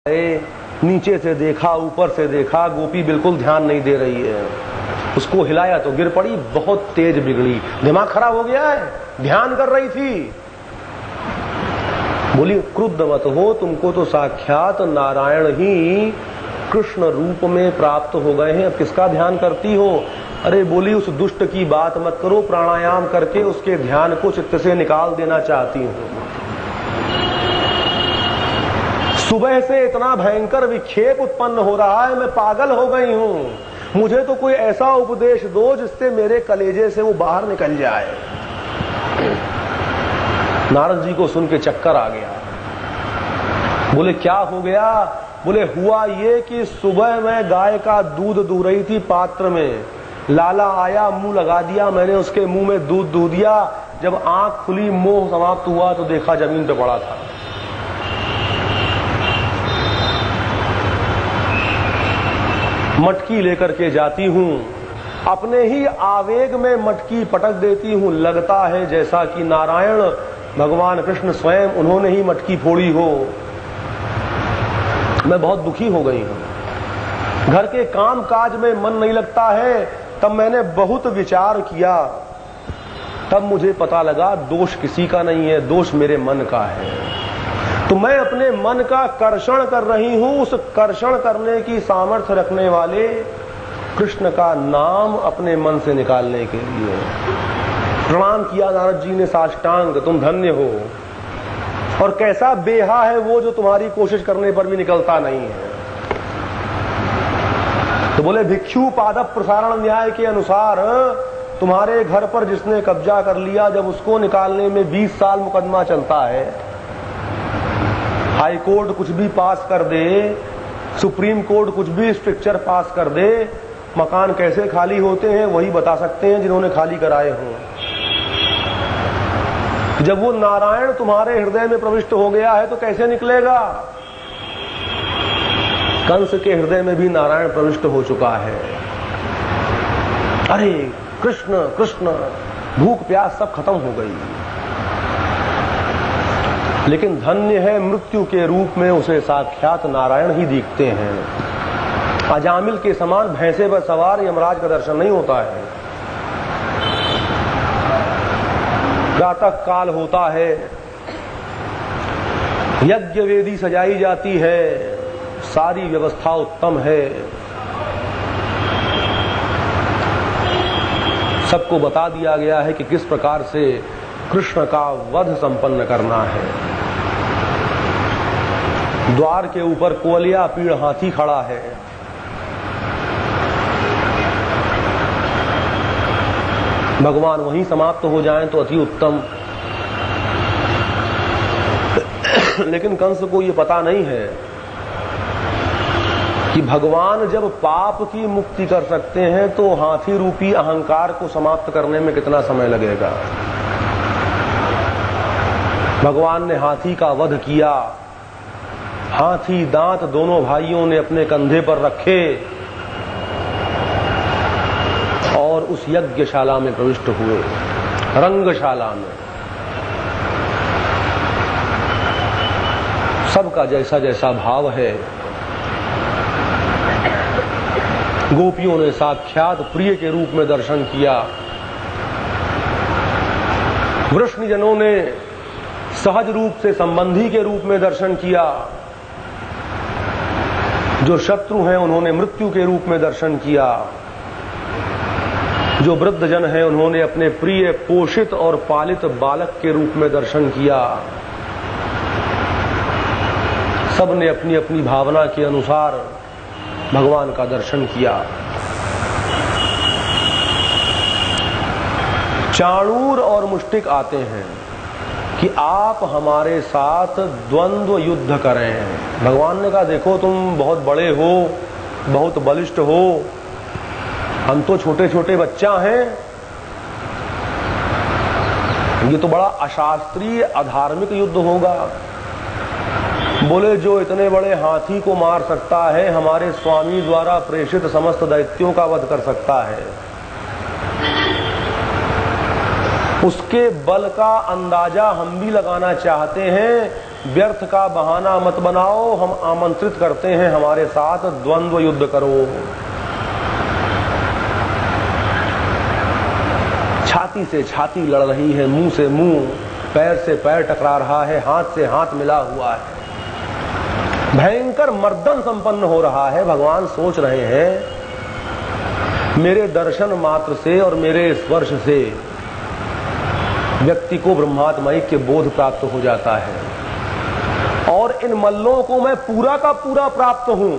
नीचे से देखा, ऊपर से देखा, गोपी बिल्कुल ध्यान नहीं दे रही है। उसको हिलाया तो गिर पड़ी, बहुत तेज बिगड़ी, दिमाग खराब हो गया है, ध्यान कर रही थी। बोली क्रुद्ध मत हो, तुमको तो साक्षात नारायण ही कृष्ण रूप में प्राप्त हो गए हैं, अब किसका ध्यान करती हो? अरे बोली उस दुष्ट की बात मत करो, प्राणायाम करके उसके ध्यान को चित्त से निकाल देना चाहती हूँ। सुबह से इतना भयंकर विक्षेप उत्पन्न हो रहा है, मैं पागल हो गई हूं। मुझे तो कोई ऐसा उपदेश दो जिससे मेरे कलेजे से वो बाहर निकल जाए। नारद जी को सुन के चक्कर आ गया। बोले क्या हो गया? बोले हुआ ये कि सुबह मैं गाय का दूध दूह रही थी पात्र में, लाला आया, मुंह लगा दिया, मैंने उसके मुंह में दूध दूह दिया। जब आंख खुली, मोह समाप्त हुआ तो देखा जमीन पे पड़ा था। मटकी लेकर के जाती हूं, अपने ही आवेग में मटकी पटक देती हूं, लगता है जैसा कि नारायण भगवान कृष्ण स्वयं उन्होंने ही मटकी फोड़ी हो। मैं बहुत दुखी हो गई हूं, घर के काम काज में मन नहीं लगता है। तब मैंने बहुत विचार किया, तब मुझे पता लगा दोष किसी का नहीं है, दोष मेरे मन का है। तो मैं अपने मन का कर्षण कर रही हूं, उस कर्षण करने की सामर्थ्य रखने वाले कृष्ण का नाम अपने मन से निकालने के लिए। प्रणाम किया नारद जी ने साष्टांग, तुम धन्य हो। और कैसा बेहा है वो जो तुम्हारी कोशिश करने पर भी निकलता नहीं है। तो बोले भिक्षु पादप प्रसारण न्याय के अनुसार तुम्हारे घर पर जिसने कब्जा कर लिया, जब उसको निकालने में 20 साल मुकदमा चलता है, हाई कोर्ट कुछ भी पास कर दे, सुप्रीम कोर्ट कुछ भी स्ट्रिक्चर पास कर दे, मकान कैसे खाली होते हैं वही बता सकते हैं जिन्होंने खाली कराए हों। जब वो नारायण तुम्हारे हृदय में प्रविष्ट हो गया है तो कैसे निकलेगा? कंस के हृदय में भी नारायण प्रविष्ट हो चुका है। अरे कृष्ण कृष्ण, भूख प्यास सब खत्म हो गई। लेकिन धन्य है मृत्यु के रूप में उसे साक्षात नारायण ही दिखते हैं। अजामिल के समान भैंसे पर सवार यमराज का दर्शन नहीं होता है। प्रातः काल होता है, यज्ञ वेदी सजाई जाती है, सारी व्यवस्था उत्तम है, सबको बता दिया गया है कि किस प्रकार से कृष्ण का वध संपन्न करना है। द्वार के ऊपर कोलिया पीड़ हाथी खड़ा है। भगवान वहीं समाप्त हो जाएं तो अति उत्तम। लेकिन कंस को ये पता नहीं है कि भगवान जब पाप की मुक्ति कर सकते हैं तो हाथी रूपी अहंकार को समाप्त करने में कितना समय लगेगा। भगवान ने हाथी का वध किया, हाथी दांत दोनों भाइयों ने अपने कंधे पर रखे और उस यज्ञशाला में प्रविष्ट हुए, रंगशाला में। सबका जैसा जैसा भाव है। गोपियों ने साक्षात प्रिय के रूप में दर्शन किया, वृष्णिजनों ने सहज रूप से संबंधी के रूप में दर्शन किया, जो शत्रु हैं उन्होंने मृत्यु के रूप में दर्शन किया, जो वृद्ध जन हैं उन्होंने अपने प्रिय पोषित और पालित बालक के रूप में दर्शन किया। सबने अपनी अपनी भावना के अनुसार भगवान का दर्शन किया। चाणूर और मुष्टिक आते हैं कि आप हमारे साथ द्वंद्व युद्ध करें। भगवान ने कहा देखो तुम बहुत बड़े हो, बहुत बलिष्ठ हो, हम तो छोटे छोटे बच्चा हैं, ये तो बड़ा अशास्त्रीय अधार्मिक युद्ध होगा। बोले जो इतने बड़े हाथी को मार सकता है, हमारे स्वामी द्वारा प्रेषित समस्त दैत्यों का वध कर सकता है, उसके बल का अंदाजा हम भी लगाना चाहते हैं। व्यर्थ का बहाना मत बनाओ, हम आमंत्रित करते हैं हमारे साथ द्वंद्व युद्ध करो। छाती से छाती लड़ रही है, मुंह से मुंह, पैर से पैर टकरा रहा है, हाथ से हाथ मिला हुआ है, भयंकर मर्दन संपन्न हो रहा है। भगवान सोच रहे हैं मेरे दर्शन मात्र से और मेरे स्पर्श से व्यक्ति को ब्रह्मात्मा के बोध प्राप्त हो जाता है, और इन मल्लों को मैं पूरा का पूरा प्राप्त हूं,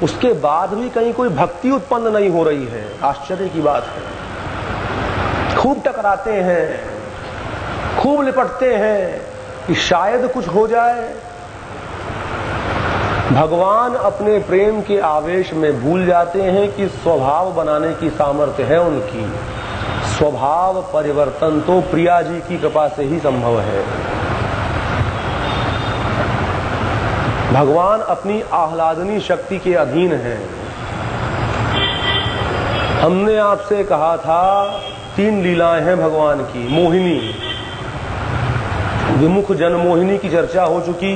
उसके बाद भी कहीं कोई भक्ति उत्पन्न नहीं हो रही है। आश्चर्य की बात है। खूब टकराते हैं, खूब लिपटते हैं कि शायद कुछ हो जाए। भगवान अपने प्रेम के आवेश में भूल जाते हैं कि स्वभाव बनाने की सामर्थ्य है उनकी। स्वभाव परिवर्तन तो प्रिया जी की कृपा से ही संभव है। भगवान अपनी आह्लादनी शक्ति के अधीन हैं। हमने आपसे कहा था 3 लीलाएं हैं भगवान की। मोहिनी, विमुख जन मोहिनी की चर्चा हो चुकी,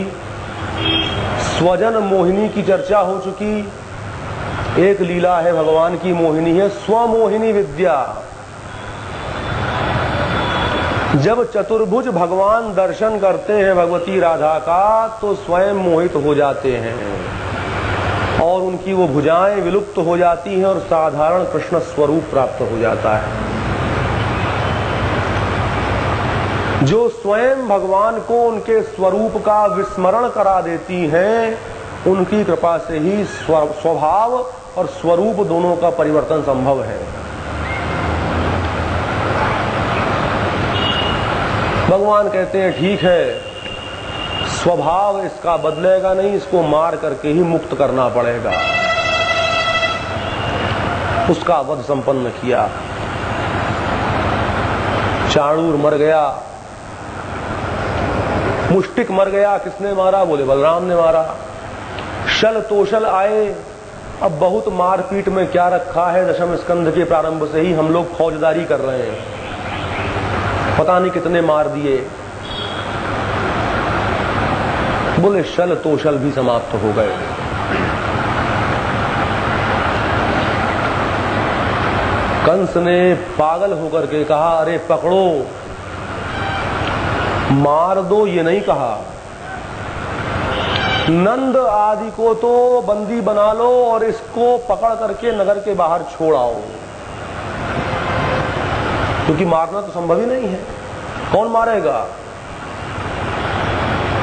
स्वजन मोहिनी की चर्चा हो चुकी। एक लीला है भगवान की मोहिनी है स्वमोहिनी विद्या। जब चतुर्भुज भगवान दर्शन करते हैं भगवती राधा का तो स्वयं मोहित हो जाते हैं और उनकी वो भुजाएं विलुप्त हो जाती हैं और साधारण कृष्ण स्वरूप प्राप्त हो जाता है। जो स्वयं भगवान को उनके स्वरूप का विस्मरण करा देती हैं, उनकी कृपा से ही स्वभाव और स्वरूप दोनों का परिवर्तन संभव है। भगवान कहते हैं ठीक है, स्वभाव इसका बदलेगा नहीं, इसको मार करके ही मुक्त करना पड़ेगा। उसका वध संपन्न किया। चाणूर मर गया, मुष्टिक मर गया। किसने मारा? बोले बलराम ने मारा। शल तोशल आए। अब बहुत मारपीट में क्या रखा है, दशम स्कंध के प्रारंभ से ही हम लोग फौजदारी कर रहे हैं, पता नहीं कितने मार दिए। बोले शल तोशल भी समाप्त हो गए। कंस ने पागल होकर के कहा, अरे पकड़ो, मार दो, ये नहीं कहा। नंद आदि को तो बंदी बना लो और इसको पकड़ करके नगर के बाहर छोड़ आओ, क्योंकि मारना तो संभव ही नहीं है, कौन मारेगा।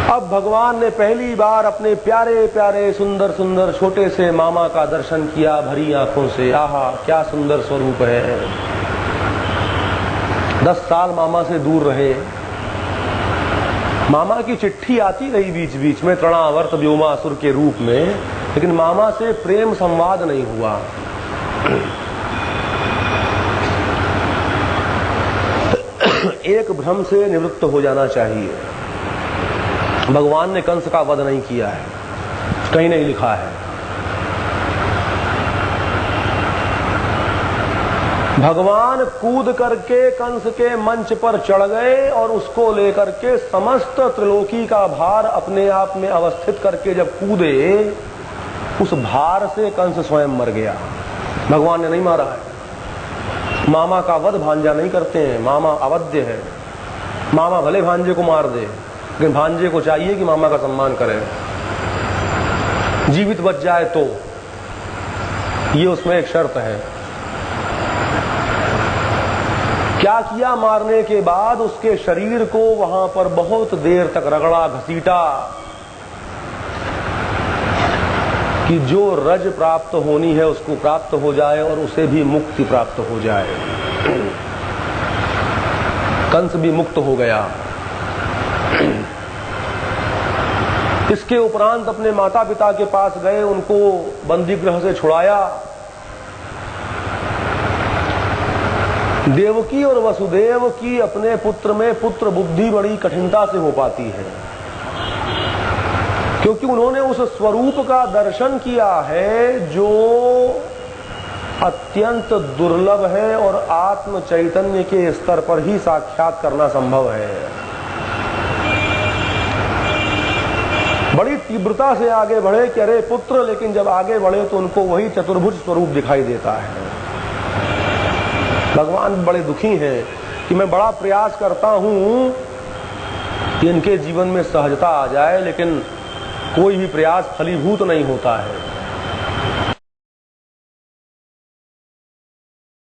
अब भगवान ने पहली बार अपने प्यारे प्यारे सुंदर सुंदर छोटे से मामा का दर्शन किया भरी आंखों से। आहा, क्या सुंदर स्वरूप है। 10 साल मामा से दूर रहे। मामा की चिट्ठी आती रही बीच बीच में, तृणावर्त व्योमासुर के रूप में, लेकिन मामा से प्रेम संवाद नहीं हुआ। एक भ्रम से निवृत्त हो जाना चाहिए। भगवान ने कंस का वध नहीं किया है, कहीं नहीं लिखा है। भगवान कूद करके कंस के मंच पर चढ़ गए और उसको लेकर के समस्त त्रिलोकी का भार अपने आप में अवस्थित करके जब कूदे, उस भार से कंस स्वयं मर गया। भगवान ने नहीं मारा है। मामा का वध भांजा नहीं करते हैं, मामा अवध्य है। मामा भले भांजे को मार दे, लेकिन भांजे को चाहिए कि मामा का सम्मान करे, जीवित बच जाए तो। ये उसमें एक शर्त है। क्या किया? मारने के बाद उसके शरीर को वहां पर बहुत देर तक रगड़ा घसीटा कि जो रज प्राप्त होनी है उसको प्राप्त हो जाए और उसे भी मुक्ति प्राप्त हो जाए। कंस भी मुक्त हो गया। इसके उपरांत अपने माता पिता के पास गए, उनको बंदी गृह से छुड़ाया। देवकी और वसुदेव की अपने पुत्र में पुत्र बुद्धि बड़ी कठिनता से हो पाती है, क्योंकि उन्होंने उस स्वरूप का दर्शन किया है जो अत्यंत दुर्लभ है और आत्म चैतन्य के स्तर पर ही साक्षात करना संभव है। बड़ी तीव्रता से आगे बढ़े कि अरे पुत्र, लेकिन जब आगे बढ़े तो उनको वही चतुर्भुज स्वरूप दिखाई देता है। भगवान बड़े दुखी हैं कि मैं बड़ा प्रयास करता हूं कि इनके जीवन में सहजता आ जाए, लेकिन कोई भी प्रयास फलीभूत नहीं होता है।